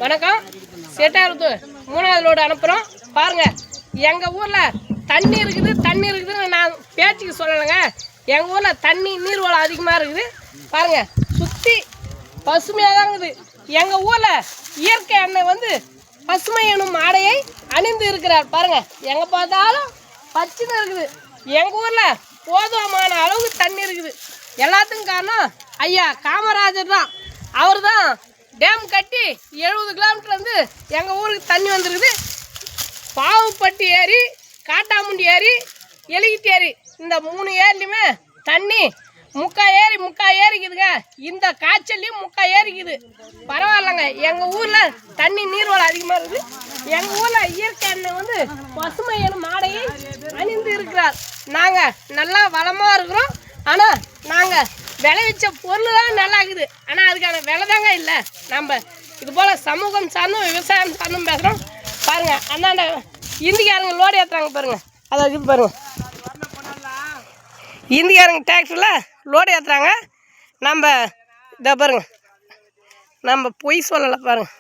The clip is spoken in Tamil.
வணக்கம். சேட்டாரத்து 3வது லோடு அனுப்புகிறோம். பாருங்கள், எங்கள் ஊரில் தண்ணி இருக்குதுன்னு நான் பேச்சுக்கு சொல்லலைங்க. எங்கள் ஊரில் தண்ணி நீர்வளம் அதிகமாக இருக்குது. பாருங்கள், சுற்றி பசுமையாக தான் இருக்குது. எங்கள் ஊரில் இயற்கை எண்ணெய் வந்து பசுமை எனும் ஆடையை அணிந்து இருக்கிறார். பாருங்கள், எங்கே பார்த்தாலும் பச்சுன்னு இருக்குது. எங்கள் ஊரில் போதுமான அளவுக்கு தண்ணி இருக்குது. எல்லாத்துக்கும் காரணம் ஐயா காமராஜர் தான். அவர் தான் டேம் கட்டி 70 கிலோமீட்டர் வந்து எங்கள் ஊருக்கு தண்ணி வந்துருக்குது. பாவுப்பட்டி ஏரி, காட்டாமுண்டி ஏரி, எலிகிட்டி ஏரி, இந்த 3 ஏரிலையுமே தண்ணி முக்கா ஏரிக்குதுங்க. இந்த காய்ச்சல்லையும் முக்கா ஏரிக்குது. பரவாயில்லைங்க. எங்கள் ஊரில் தண்ணி நீர்வளம் அதிகமாக இருக்குது. எங்கள் ஊரில் இயற்கை எண்ணெய் வந்து பசுமை எனும் ஆடையை அணிந்து இருக்கிறார். நாங்கள் நல்லா வளமாக இருக்கிறோம். ஆனால் நாங்கள் விளைவிச்ச பொருள்லாம் நல்லா இருக்குது. ஆனால் அதுக்கான விலை தாங்க இல்லை. நம்ம இது போல் சமூகம் சார்ந்தும் விவசாயம் சார்ந்தும் பேசுகிறோம். பாருங்கள், அந்தாண்ட இந்திக்காரங்க லோடு ஏற்றுறாங்க பாருங்கள். அதை இருக்குது பாருங்கள், இந்திக்காரங்க டிராக்டரில் லோடு ஏற்றுறாங்க. நம்ம இதை பாருங்கள், நம்ம பொய் சொல்லலை பாருங்கள்.